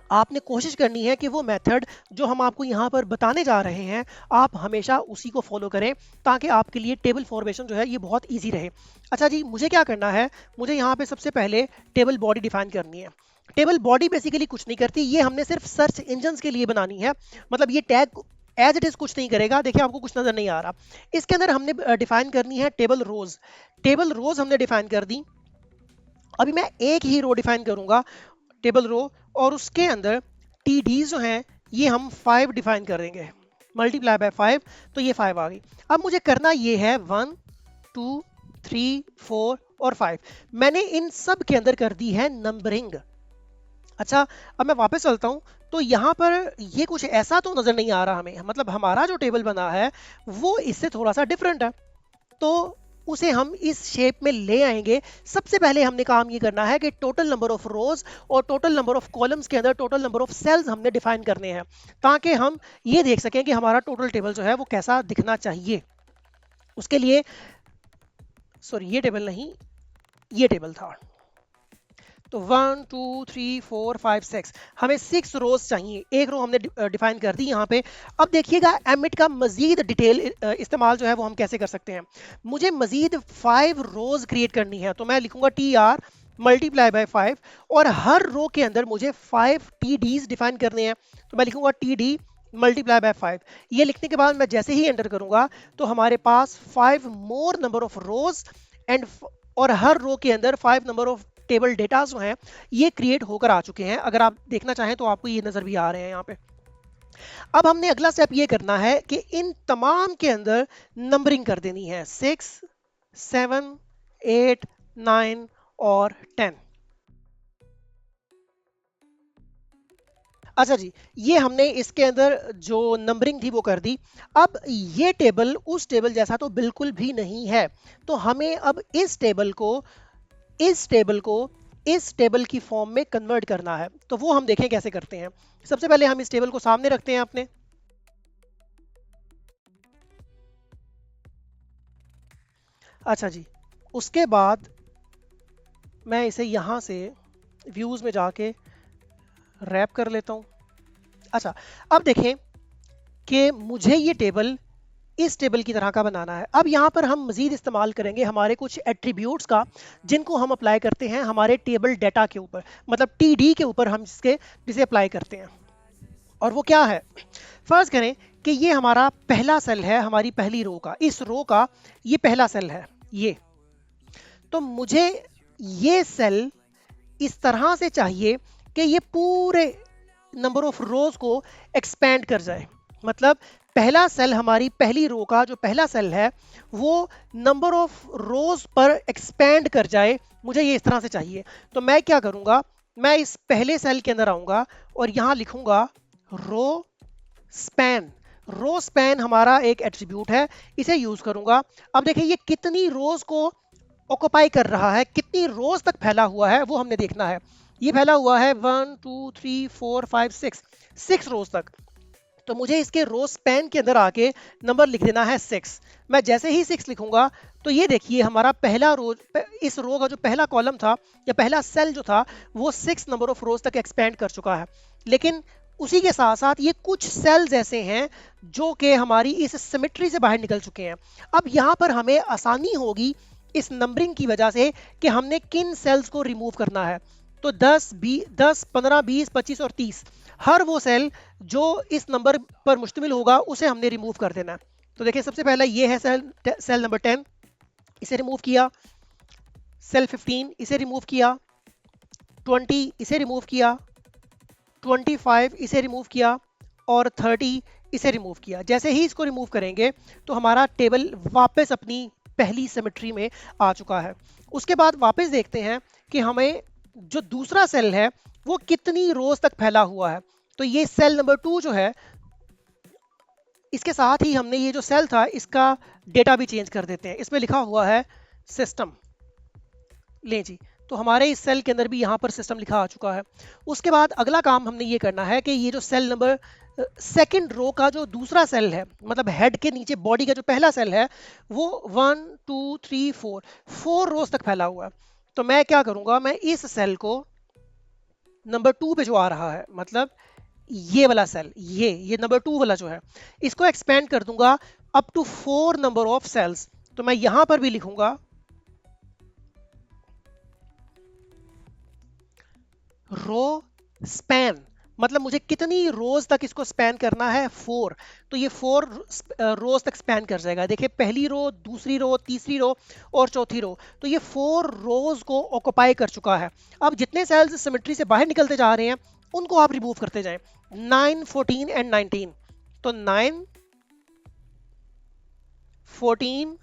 आपने कोशिश करनी है कि वो मेथड जो हम आपको यहाँ पर बताने जा रहे हैं आप हमेशा उसी को फॉलो करें ताकि आपके लिए टेबल फॉर्मेशन जो है ये बहुत इजी रहे। अच्छा जी, मुझे क्या करना है, मुझे यहाँ पे सबसे पहले टेबल बॉडी डिफाइन करनी है। टेबल बॉडी बेसिकली कुछ नहीं करती, ये हमने सिर्फ सर्च इंजन के लिए बनानी है। मतलब ये टैग एज इट इज कुछ नहीं करेगा। देखिए आपको कुछ नजर नहीं आ रहा। इसके अंदर हमने डिफाइन करनी है टेबल रोज। टेबल रोज हमने डिफाइन कर दी। अभी मैं एक ही रो डिफाइन करूंगा, टेबल रो, और उसके अंदर टी डी जो हैं ये हम 5 डिफाइन करेंगे, मल्टीप्लाई बाय 5, तो ये 5 आ गई। अब मुझे करना ये है 1 2 3 4 और 5। मैंने इन सब के अंदर कर दी है नंबरिंग। अच्छा, अब मैं वापस चलता हूँ तो यहाँ पर ये कुछ ऐसा तो नज़र नहीं आ रहा हमें। मतलब हमारा जो टेबल बना है वो इससे थोड़ा सा डिफरेंट है, तो उसे हम इस शेप में ले आएंगे। सबसे पहले हमने काम ये करना है कि टोटल नंबर ऑफ रोज और टोटल नंबर ऑफ कॉलम्स के अंदर टोटल नंबर ऑफ सेल्स हमने डिफाइन करने हैं ताकि हम ये देख सकें कि हमारा टोटल टेबल जो है वो कैसा दिखना चाहिए। उसके लिए सॉरी ये टेबल नहीं, ये टेबल था। तो 1 2 3 4 5 6 हमें 6 रोज चाहिए। एक रो हमने डिफाइन कर दी यहाँ पे। अब देखिएगा एमिट का मजीद डिटेल इस्तेमाल जो है वो हम कैसे कर सकते हैं। मुझे मजीद 5 रोज क्रिएट करनी है, तो मैं लिखूंगा TR मल्टीप्लाई बाय 5 और हर रो के अंदर मुझे 5 TDs डिफाइन करने हैं, तो मैं लिखूंगा TD मल्टीप्लाई बाय 5। ये लिखने के बाद मैं जैसे ही एंटर करूंगा तो हमारे पास 5 मोर नंबर ऑफ रोज एंड और हर रो के अंदर 5 नंबर ऑफ टेबल डेटा जो हैं ये क्रिएट होकर आ चुके हैं। अगर आप देखना चाहें तो आपको ये नजर भी आ रहे हैं यहाँ पे। अब हमने अगला स्टेप ये करना है कि इन तमाम के अंदर नंबरिंग कर देनी है 6 7 8 9 और 10। अच्छा जी, ये हमने इसके अंदर जो नंबरिंग थी वो कर दी। अब ये टेबल उस टेबल जैसा तो बिल्कुल भी नहीं है, तो हमें अब इस टेबल को इस टेबल की फॉर्म में कन्वर्ट करना है। तो वो हम देखें कैसे करते हैं। सबसे पहले हम इस टेबल को सामने रखते हैं अपने। अच्छा जी, उसके बाद मैं इसे यहां से व्यूज में जाके रैप कर लेता हूं। अच्छा, अब देखें कि मुझे ये टेबल इस टेबल की तरह का बनाना है। अब यहाँ पर हम मजीद इस्तेमाल करेंगे हमारे कुछ एट्रीब्यूट्स का, जिनको हम अप्लाई करते हैं हमारे टेबल डेटा के ऊपर, मतलब TD के ऊपर हम जिसे अप्लाई करते हैं। और वो क्या है, फर्ज करें कि ये हमारा पहला सेल है, हमारी पहली रो का, इस रो का ये पहला सेल है ये। तो मुझे ये सेल इस तरह से चाहिए कि ये पूरे नंबर ऑफ रोज को एक्सपेंड कर जाए। मतलब पहला सेल, हमारी पहली रो का जो पहला सेल है वो नंबर ऑफ रोज पर एक्सपेंड कर जाए, मुझे ये इस तरह से चाहिए। तो मैं क्या करूंगा, मैं इस पहले सेल के अंदर आऊंगा और यहां लिखूंगा रो स्पैन। रो स्पैन हमारा एक एट्रीब्यूट है, इसे यूज करूंगा। अब देखिए ये कितनी रोज को ऑक्युपाई कर रहा है, कितनी रोज तक फैला हुआ है वो हमने देखना है। ये फैला हुआ है 1 2 3 4 5 6 रोज तक। तो मुझे इसके रो स्पैन के अंदर आके नंबर लिख देना है 6। मैं जैसे ही 6 लिखूंगा तो ये देखिए हमारा पहला रो, इस रो का जो पहला कॉलम था या पहला सेल जो था वो 6 नंबर ऑफ रोज तक एक्सपेंड कर चुका है। लेकिन उसी के साथ साथ ये कुछ सेल्स ऐसे हैं जो कि हमारी इस सिमेट्री से बाहर निकल चुके हैं। अब यहाँ पर हमें आसानी होगी इस नंबरिंग की वजह से कि हमने किन सेल्स को रिमूव करना है। तो 10 15 20 25 और 30 हर वो सेल जो इस नंबर पर मुश्तमिल होगा उसे हमने रिमूव कर देना है। तो देखिए सबसे पहला ये है सेल नंबर 10, इसे रिमूव किया। सेल 15 इसे रिमूव किया। 20 इसे रिमूव किया। 25 इसे रिमूव किया और 30 इसे रिमूव किया। जैसे ही इसको रिमूव करेंगे तो हमारा टेबल वापस अपनी पहली सिमेट्री में आ चुका है। उसके बाद वापस देखते हैं कि हमें जो दूसरा सेल है वो कितनी रोज तक फैला हुआ है। तो ये सेल नंबर 2 जो है, इसके साथ ही हमने ये जो सेल था इसका डेटा भी चेंज कर देते हैं। इसमें लिखा हुआ है सिस्टम। ले जी, तो हमारे इस सेल के अंदर भी यहाँ पर सिस्टम लिखा आ चुका है। उसके बाद अगला काम हमने ये करना है कि ये जो सेल नंबर सेकंड रो का जो दूसरा सेल है, मतलब हेड के नीचे बॉडी का जो पहला सेल है वो 1 2 3 4 रोज तक फैला हुआ है। तो मैं क्या करूंगा, मैं इस सेल को नंबर 2 पे जो आ रहा है, मतलब ये वाला सेल, ये नंबर 2 वाला जो है, इसको एक्सपेंड कर दूंगा up to 4 number of cells. तो मैं यहां पर भी लिखूंगा रो स्पैन, मतलब मुझे कितनी रोज तक इसको स्पैन करना है 4। तो ये 4 रोज तक स्पैन कर जाएगा। देखिए पहली रो, दूसरी रो, तीसरी रो और चौथी रो, तो ये 4 रोज को ऑक्युपाई कर चुका है। अब जितने सेल्स सिमेट्री से बाहर निकलते जा रहे हैं उनको आप रिमूव करते जाएं। 9 14 एंड 19, तो 9 14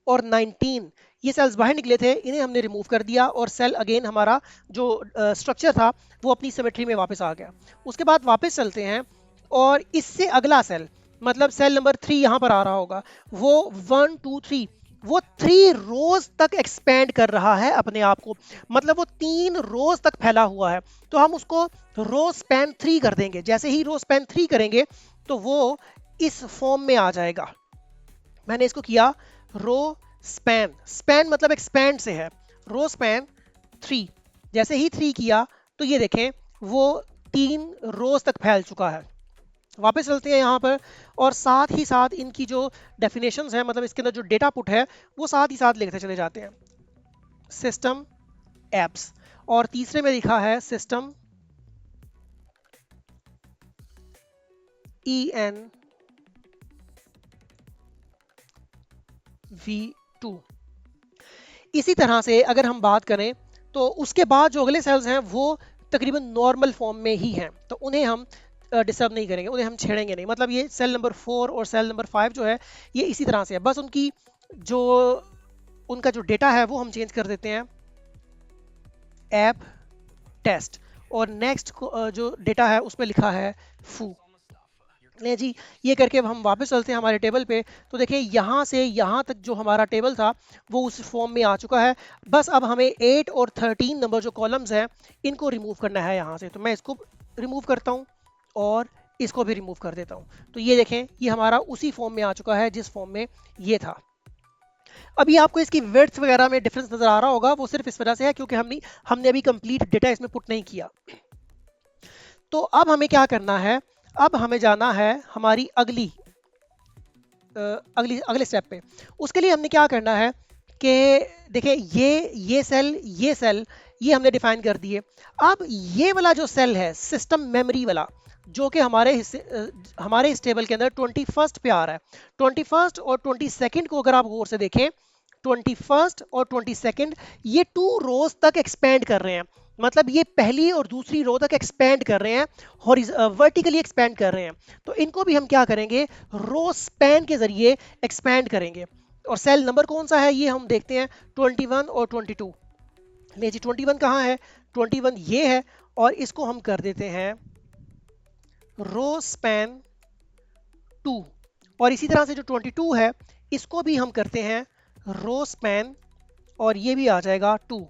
और 19 ये सेल्स बाहर निकले थे, इन्हें हमने रिमूव कर दिया और सेल अगेन हमारा जो स्ट्रक्चर था वो अपनी सिमेट्री में वापस आ गया। उसके बाद वापस चलते हैं और इससे अगला सेल, मतलब सेल नंबर 3 यहाँ पर आ रहा होगा, वो 1 2 3 वो 3 रोज तक एक्सपेंड कर रहा है अपने आप को, मतलब वो 3 रोज तक फैला हुआ है। तो हम उसको रो स्पैन 3 कर देंगे। जैसे ही रो स्पैन 3 करेंगे तो वो इस फॉर्म में आ जाएगा। मैंने इसको किया रो स्पैन, स्पैन मतलब एक्सपैंड से है, रो स्पैन 3। जैसे ही 3 किया तो ये देखें वो 3 रोज तक फैल चुका है। वापस चलते हैं यहाँ पर और साथ ही साथ इनकी जो डेफिनेशंस है, मतलब इसके अंदर जो डेटा पुट है वो साथ ही साथ लिखते चले जाते हैं। सिस्टम एप्स, और तीसरे में लिखा है सिस्टम ENV2। इसी तरह से अगर हम बात करें तो उसके बाद जो अगले सेल्स हैं वो तकरीबन नॉर्मल फॉर्म में ही हैं, तो उन्हें हम डिस्टर्ब नहीं करेंगे, उन्हें हम छेड़ेंगे नहीं। मतलब ये सेल नंबर 4 और सेल नंबर 5 जो है ये इसी तरह से है, बस जो उनका जो डेटा है वो हम चेंज कर देते हैं ऐप टेस्ट, और नेक्स्ट जो डेटा है उसमें लिखा है फू। नहीं जी, ये करके अब हम वापस चलते हैं हमारे टेबल पे, तो देखिए यहाँ से यहाँ तक जो हमारा टेबल था वो उस फॉर्म में आ चुका है। बस अब हमें 8 और 13 नंबर जो कॉलम्स हैं इनको रिमूव करना है यहाँ से, तो मैं इसको रिमूव करता हूँ और इसको भी रिमूव कर देता हूँ। तो ये देखें ये हमारा उसी फॉर्म में आ चुका है जिस फॉर्म में ये था। अभी आपको इसकी विड्थ वगैरह में डिफरेंस नजर आ रहा होगा, वो सिर्फ इस वजह से है क्योंकि हमने अभी कंप्लीट डेटा इसमें पुट नहीं किया। तो अब हमें क्या करना है, अब हमें जाना है हमारी अगले स्टेप पे। उसके लिए हमने क्या करना है कि देखिए ये सेल ये हमने डिफाइन कर दिए। अब ये वाला जो सेल है सिस्टम मेमोरी वाला, जो कि हमारे इस टेबल के अंदर 21st पे आ रहा है, 21st और 22nd को अगर आप गौर से देखें, 21st और 22nd ये 2 रोज तक एक्सपेंड कर रहे हैं। मतलब ये पहली और दूसरी रो तक एक्सपेंड कर रहे हैं, वर्टिकली एक्सपेंड कर रहे हैं। तो इनको भी हम क्या करेंगे, रो स्पैन के जरिए एक्सपेंड करेंगे। और सेल नंबर कौन सा है ये हम देखते हैं, 21 और 22। नहीं जी 21 कहाँ है, 21 ये है, और इसको हम कर देते हैं रो स्पैन 2। और इसी तरह से जो 22 है इसको भी हम करते हैं रो स्पैन, और ये भी आ जाएगा 2।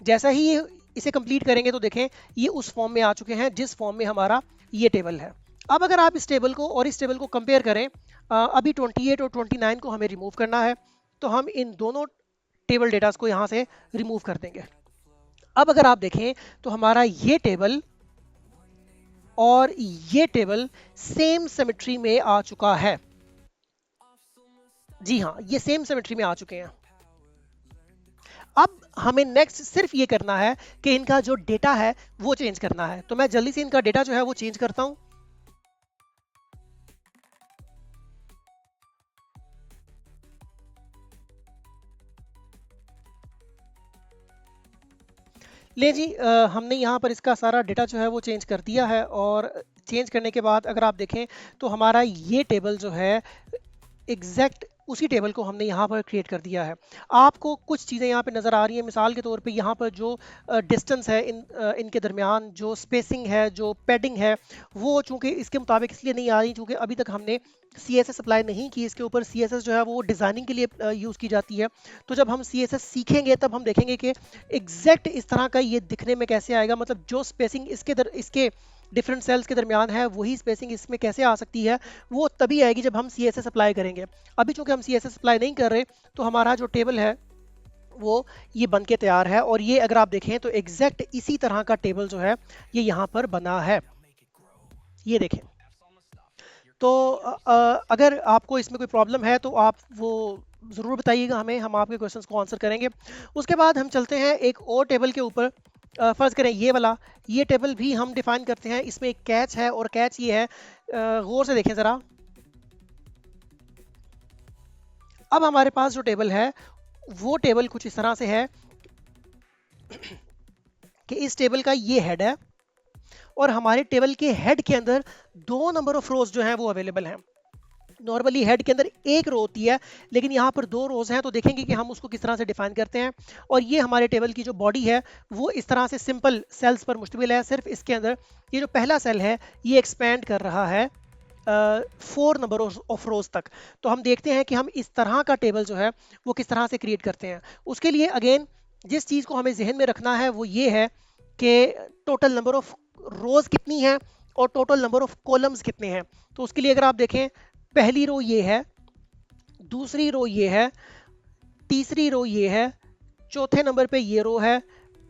जैसा ही इसे कंप्लीट करेंगे तो देखें ये उस फॉर्म में आ चुके हैं जिस फॉर्म में हमारा ये टेबल है। अब अगर आप इस टेबल को और इस टेबल को कंपेयर करें, अभी 28 और 29 को हमें रिमूव करना है, तो हम इन दोनों टेबल डेटास को यहाँ से रिमूव कर देंगे। अब अगर आप देखें तो हमारा ये टेबल और ये टेबल सेम सिमेट्री में आ चुका है। जी हाँ, ये सेम सिमेट्री में आ चुके हैं। अब हमें नेक्स्ट सिर्फ ये करना है कि इनका जो डेटा है वो चेंज करना है, तो मैं जल्दी से इनका डेटा जो है वो चेंज करता हूं। ले जी हमने यहाँ पर इसका सारा डेटा जो है वो चेंज कर दिया है, और चेंज करने के बाद अगर आप देखें तो हमारा ये टेबल जो है एग्जैक्ट उसी टेबल को हमने यहाँ पर क्रिएट कर दिया है। आपको कुछ चीज़ें यहाँ पे नज़र आ रही हैं, मिसाल के तौर पे यहाँ पर जो डिस्टेंस है इनके दरमियान, जो स्पेसिंग है, जो पैडिंग है, वो चूँकि इसके मुताबिक इसलिए नहीं आ रही क्योंकि अभी तक हमने CSS अप्लाई नहीं की इसके ऊपर। CSS जो है वो डिज़ाइनिंग के लिए यूज़ की जाती है। तो जब हम CSS सीखेंगे तब हम देखेंगे कि एग्जैक्ट इस तरह का ये दिखने में कैसे आएगा, मतलब जो स्पेसिंग इसके डिफरेंट सेल्स के दरमियान है वही स्पेसिंग इसमें कैसे आ सकती है, वो तभी आएगी जब हम CSS अप्लाई करेंगे। अभी चूंकि हम CSS अप्लाई नहीं कर रहे तो हमारा जो टेबल है वो ये बन के तैयार है, और ये अगर आप देखें तो एग्जैक्ट इसी तरह का टेबल जो है ये यहाँ पर बना है, ये देखें। तो अगर आपको इसमें कोई प्रॉब्लम है तो आप वो ज़रूर बताइएगा हमें, हम आपके क्वेश्चंस को आंसर करेंगे। उसके बाद हम चलते हैं एक और टेबल के ऊपर। फ़र्ज़ करें ये वाला, ये टेबल भी हम डिफ़ाइन करते हैं, इसमें एक कैच है, और कैच ये है, गौर से देखें ज़रा। अब हमारे पास जो टेबल है वो टेबल कुछ इस तरह से है कि इस टेबल का ये हेड है, और हमारे टेबल के हेड के अंदर 2 नंबर ऑफ रोज जो हैं वो अवेलेबल हैं। नॉर्मली हेड के अंदर एक रो होती है, लेकिन यहाँ पर 2 रोज हैं, तो देखेंगे कि हम उसको किस तरह से डिफाइन करते हैं। और ये हमारे टेबल की जो बॉडी है वो इस तरह से सिंपल सेल्स पर मुश्तमिल है। सिर्फ इसके अंदर ये जो पहला सेल है ये एक्सपेंड कर रहा है 4 नंबर ऑफ रोज तक। तो हम देखते हैं कि हम इस तरह का टेबल जो है वो किस तरह से क्रिएट करते हैं। उसके लिए अगेन जिस चीज़ को हमें जहन में रखना है वो ये है कि टोटल नंबर ऑफ रोज कितनी है और टोटल नंबर ऑफ कॉलम्स कितने हैं। तो उसके लिए अगर आप देखें, पहली रो ये है, दूसरी रो ये है, तीसरी रो ये है, चौथे नंबर पे ये रो है,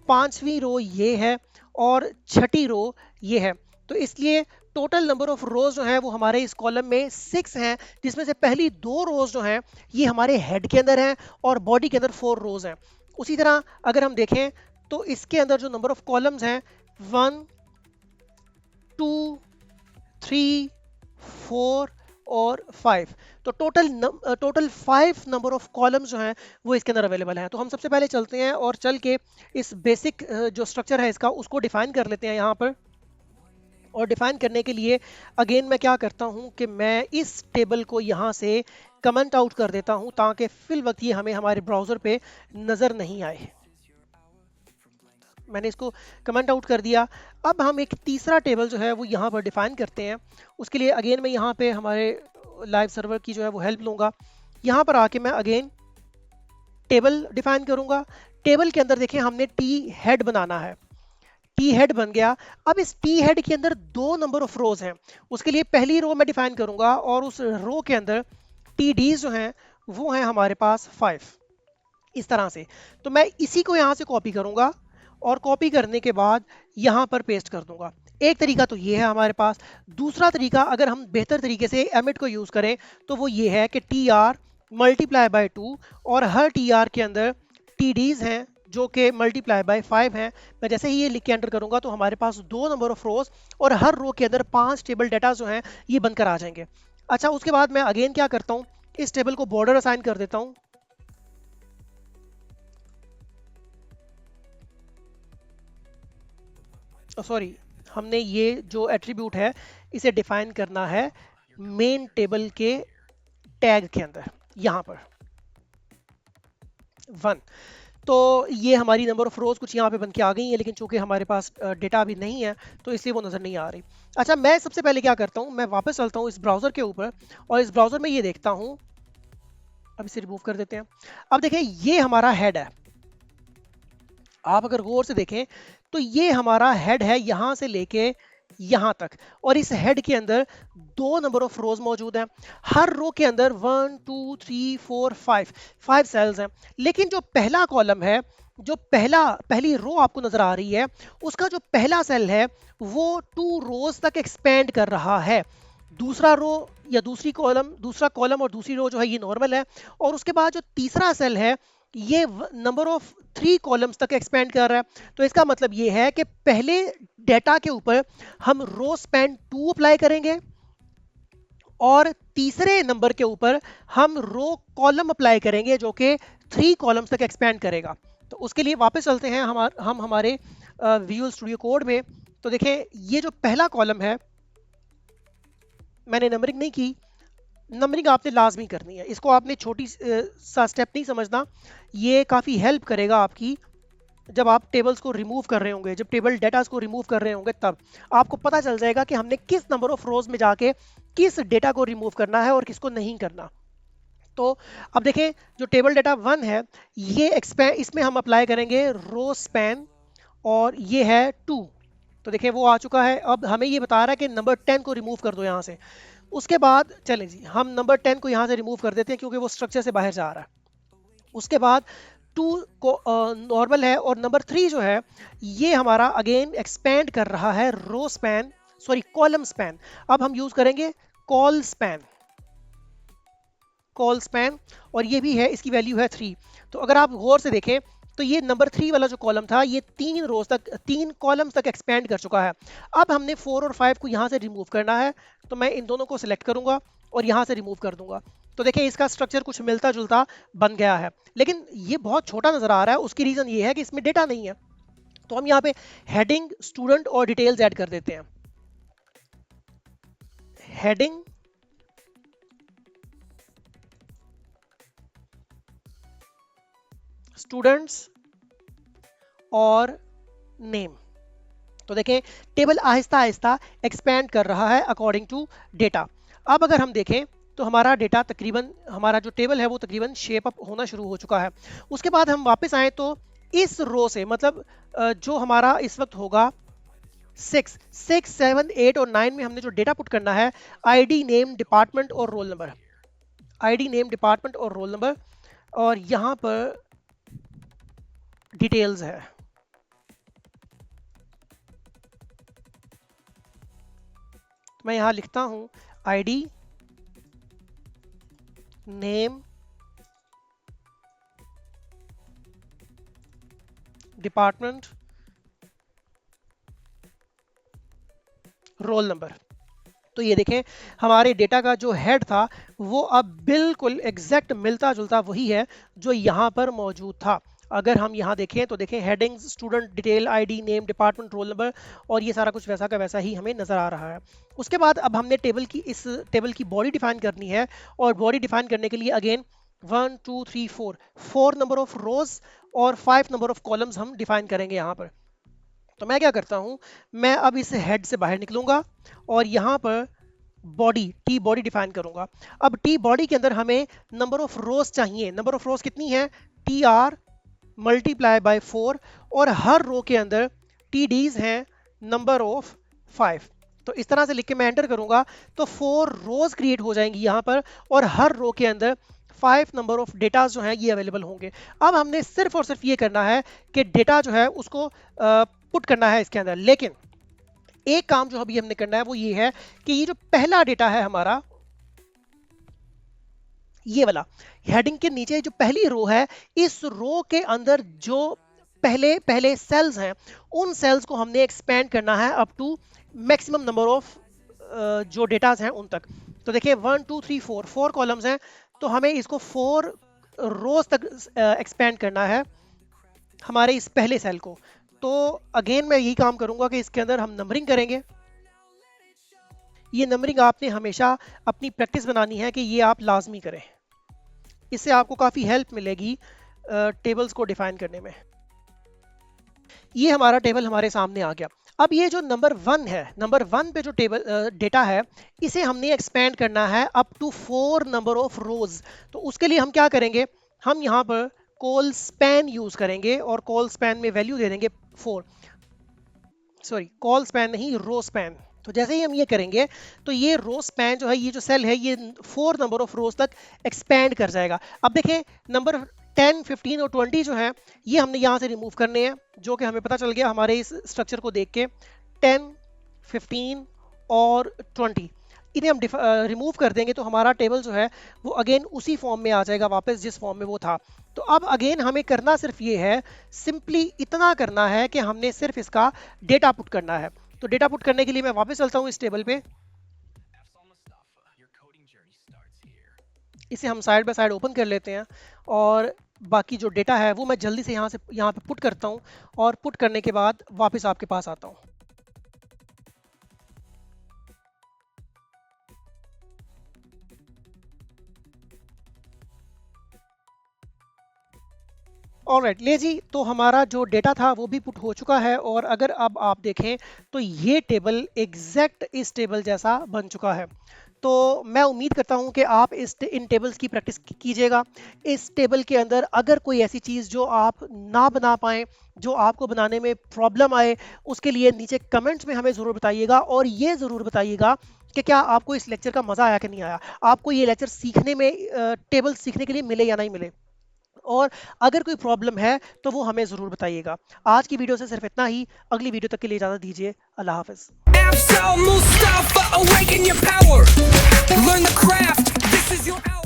पांचवी रो ये है और छठी रो ये है। तो इसलिए टोटल नंबर ऑफ रोज जो है वो हमारे इस कॉलम में 6 हैं, जिसमें से पहली 2 रोज जो हैं ये हमारे हेड के अंदर हैं और बॉडी के अंदर 4 रोज हैं। उसी तरह अगर हम देखें तो इसके अंदर जो नंबर ऑफ कॉलम्स हैं 1 2 3 4 और 5, तो टोटल 5 नंबर ऑफ कॉलम्स जो हैं वो इसके अंदर अवेलेबल हैं। तो हम सबसे पहले चलते हैं और चल के इस बेसिक जो स्ट्रक्चर है इसका उसको डिफाइन कर लेते हैं यहाँ पर। और डिफाइन करने के लिए अगेन मैं क्या करता हूँ कि मैं इस टेबल को यहाँ से कमेंट आउट कर देता हूँ ताकि फिल वक्त ये हमें हमारे ब्राउज़र पे नज़र नहीं आए। मैंने इसको कमेंट आउट कर दिया। अब हम एक तीसरा टेबल जो है वो यहाँ पर डिफाइन करते हैं। उसके लिए अगेन मैं यहाँ पे हमारे लाइव सर्वर की जो है वो हेल्प लूँगा। यहाँ पर आके मैं अगेन टेबल डिफाइन करूँगा। टेबल के अंदर देखें हमने टी हेड बनाना है, टी हेड बन गया। अब इस टी हेड के अंदर 2 नंबर ऑफ रोज हैं। उसके लिए पहली रो मैं डिफाइन करूँगा और उस रो के अंदर टी डीज जो हैं वो हैं हमारे पास 5, इस तरह से। तो मैं इसी को यहाँ से कॉपी करूँगा और कॉपी करने के बाद यहाँ पर पेस्ट कर दूंगा। एक तरीका तो ये है हमारे पास। दूसरा तरीका अगर हम बेहतर तरीके से एमिट को यूज़ करें तो वो ये है कि टी आर मल्टीप्लाई बाय 2 और हर टी आर के अंदर टी डीज हैं जो कि मल्टीप्लाई बाय 5 हैं। मैं जैसे ही ये लिख के एंटर करूंगा तो हमारे पास 2 नंबर ऑफ रोज और हर रो के अंदर 5 टेबल डाटा जो हैं ये बनकर आ जाएंगे। अच्छा, उसके बाद मैं अगेन क्या करता हूँ, इस टेबल को बॉर्डर असाइन कर देता हूँ। सॉरी, हमने ये जो एट्रीब्यूट है इसे डिफाइन करना है मेन टेबल के टैग के अंदर, यहाँ पर 1। तो ये हमारी नंबर ऑफ रोज कुछ यहाँ पे बन के आ गई है, लेकिन चूंकि हमारे पास डेटा अभी नहीं है तो इसलिए वो नज़र नहीं आ रही। अच्छा, मैं सबसे पहले क्या करता हूँ, मैं वापस चलता हूँ इस ब्राउज़र के ऊपर और इस ब्राउज़र में ये देखता हूँ। अब इसे रिमूव कर देते हैं। अब देखें ये हमारा हेड है। आप अगर गौर से देखें तो ये हमारा हेड है यहाँ से लेके यहाँ तक, और इस हेड के अंदर 2 नंबर ऑफ रोज मौजूद हैं। हर रो के अंदर 1 2 3 4 5 सेल्स हैं। लेकिन जो पहला कॉलम है, जो पहली रो आपको नजर आ रही है, उसका जो पहला सेल है वो 2 रोज तक एक्सपेंड कर रहा है। दूसरा रो या दूसरा कॉलम और दूसरी रो जो है ये नॉर्मल है, और उसके बाद जो तीसरा सेल है ये नंबर ऑफ 3 कॉलम्स तक एक्सपेंड कर रहा है। तो इसका मतलब ये है कि पहले डेटा के ऊपर हम रो स्पैन 2 अप्लाई करेंगे और तीसरे नंबर के ऊपर हम रो कॉलम अप्लाई करेंगे जो कि 3 कॉलम्स तक एक्सपेंड करेगा। तो उसके लिए वापस चलते हैं हम हमारे विजुअल स्टूडियो कोड में। तो देखें ये जो पहला कॉलम है, मैंने नंबरिंग नहीं की, नंबरिंग आपने लाजमी करनी है। इसको आपने छोटी सा स्टेप नहीं समझना, ये काफ़ी हेल्प करेगा आपकी जब आप टेबल्स को रिमूव कर रहे होंगे, जब टेबल डेटास को रिमूव कर रहे होंगे तब आपको पता चल जाएगा कि हमने किस नंबर ऑफ रोज में जाके किस डेटा को रिमूव करना है और किसको नहीं करना। तो अब देखें जो टेबल डेटा 1 है ये एक्सपैंड, इसमें हम अप्लाई करेंगे रो स्पैन और ये है 2। तो देखें वो आ चुका है। अब हमें ये बता रहा है कि नंबर 10 को रिमूव कर दो यहाँ से। उसके बाद चलें जी, हम नंबर 10 को यहाँ से रिमूव कर देते हैं क्योंकि वो स्ट्रक्चर से बाहर जा रहा है। उसके बाद 2 को नॉर्मल है और नंबर 3 जो है ये हमारा अगेन एक्सपेंड कर रहा है row span, sorry column span. अब हम यूज करेंगे कॉल स्पैन, और ये भी है, इसकी वैल्यू है 3। तो अगर आप गौर से देखें तो ये नंबर 3 वाला जो कॉलम था ये 3 कॉलम्स तक एक्सपेंड कर चुका है। अब हमने 4 और 5 को यहाँ से रिमूव करना है, तो मैं इन दोनों को सिलेक्ट करूंगा और यहाँ से रिमूव कर दूंगा। तो देखिए इसका स्ट्रक्चर कुछ मिलता जुलता बन गया है, लेकिन ये बहुत छोटा नजर आ रहा है। उसकी रीजन ये है कि इसमें डेटा नहीं है। तो हम यहाँ पे हेडिंग, स्टूडेंट और डिटेल्स ऐड कर देते हैं। हेडिंग, स्टूडेंट्स और नेम। तो देखें टेबल आहिस्ता आहिस्ता एक्सपेंड कर रहा है अकॉर्डिंग टू डेटा। अब अगर हम देखें तो हमारा डेटा तकरीबन, हमारा जो टेबल है वो तकरीबन शेप अप होना शुरू हो चुका है। उसके बाद हम वापस आए तो इस रो से, मतलब जो हमारा इस वक्त होगा 6, 7, 8 और 9 में हमने जो डेटा पुट करना है आईडी, नेम, डिपार्टमेंट और roll number. ID, name, department और रोल नंबर, और यहाँ पर डिटेल्स है। मैं यहाँ लिखता हूँ ID, name, department, roll number. तो ये देखें हमारे डेटा का जो हेड था वो अब बिल्कुल एग्जैक्ट मिलता जुलता वही है जो यहाँ पर मौजूद था। अगर हम यहाँ देखें तो देखें headings, student detail, ID, name, department, roll number, और ये सारा कुछ वैसा का वैसा ही हमें नजर आ रहा है। उसके बाद अब हमने इस टेबल की बॉडी डिफाइन करनी है, और बॉडी डिफाइन करने के लिए अगेन 1 2 3 4 नंबर ऑफ रोज और 5 नंबर ऑफ कॉलम्स हम डिफाइन करेंगे यहाँ पर। तो मैं क्या करता हूँ, मैं अब इस हेड से बाहर निकलूंगा और यहाँ पर बॉडी, टी बॉडी डिफाइन करूंगा। अब टी बॉडी के अंदर हमें नंबर ऑफ रोज चाहिए। नंबर ऑफ रोज कितनी है, टी आर मल्टीप्लाई बाय 4, और हर रो के अंदर टी डीज हैं नंबर ऑफ 5। तो इस तरह से लिख के मैं एंटर करूंगा तो 4 रोज क्रिएट हो जाएंगी यहाँ पर, और हर रो के अंदर 5 नंबर ऑफ डेटा जो है ये अवेलेबल होंगे। अब हमने सिर्फ और सिर्फ ये करना है कि डेटा जो है उसको पुट करना है इसके अंदर। लेकिन एक काम जो अभी हमने करना है वो ये है कि ये जो पहला डेटा है हमारा, ये वाला हेडिंग के नीचे जो पहली रो है, इस रो के अंदर जो पहले पहले सेल्स हैं उन सेल्स को हमने एक्सपेंड करना है up to maximum number of जो डेटाज हैं उन तक। तो देखिए 1 2 3 4 कॉलम्स हैं, तो हमें इसको 4 रोज तक एक्सपेंड करना है हमारे इस पहले सेल को। तो अगेन मैं यही काम करूंगा कि इसके अंदर हम नंबरिंग करेंगे। ये नंबरिंग आपने हमेशा अपनी प्रैक्टिस बनानी है कि ये आप लाजमी करें, इससे आपको काफ़ी हेल्प मिलेगी टेबल्स को डिफाइन करने में। ये हमारा टेबल हमारे सामने आ गया। अब ये जो नंबर 1 है, नंबर 1 पे जो टेबल डेटा है इसे हमने एक्सपेंड करना है up to 4 number of rows. तो उसके लिए हम क्या करेंगे, हम यहाँ पर कॉल स्पैन यूज करेंगे और कॉल स्पैन में वैल्यू दे देंगे 4, सॉरी कॉल स्पैन नहीं, रो स्पैन। तो जैसे ही हम ये करेंगे तो ये रो स्पैन जो है, ये जो सेल है ये 4 नंबर ऑफ रोज तक एक्सपेंड कर जाएगा। अब देखें नंबर 10 15 और 20 जो है ये हमने यहाँ से रिमूव करने हैं, जो कि हमें पता चल गया हमारे इस स्ट्रक्चर को देख के। 10 15 और 20 इन्हें हम रिमूव कर देंगे तो हमारा टेबल जो है वो अगेन उसी फॉर्म में आ जाएगा वापस जिस फॉर्म में वो था। तो अब अगेन हमें करना सिर्फ ये है, सिंपली इतना करना है कि हमने सिर्फ इसका डेटा पुट करना है। तो डेटा पुट करने के लिए मैं वापस चलता हूँ इस टेबल पे, इसे हम साइड बाय साइड ओपन कर लेते हैं और बाकी जो डेटा है वो मैं जल्दी से यहाँ पे पुट करता हूँ, और पुट करने के बाद वापस आपके पास आता हूँ। ऑलराइट ले जी, तो हमारा जो डेटा था वो भी पुट हो चुका है, और अगर अब आप देखें तो ये टेबल एग्जैक्ट इस टेबल जैसा बन चुका है। तो मैं उम्मीद करता हूं कि आप इन टेबल्स की प्रैक्टिस कीजिएगा। इस टेबल के अंदर अगर कोई ऐसी चीज़ जो आप ना बना पाएँ, जो आपको बनाने में प्रॉब्लम आए, उसके लिए नीचे कमेंट्स में हमें ज़रूर बताइएगा, और ये ज़रूर बताइएगा कि क्या आपको इस लेक्चर का मज़ा आया कि नहीं आया, आपको ये लेक्चर सीखने में टेबल सीखने के लिए मिले या नहीं मिले, और अगर कोई प्रॉब्लम है तो वो हमें ज़रूर बताइएगा। आज की वीडियो से सिर्फ इतना ही, अगली वीडियो तक के लिए इजाज़त दीजिए। अल्लाह हाफ़िज़। Absol Mustafa, awaken your power. Learn the craft. This is your hour.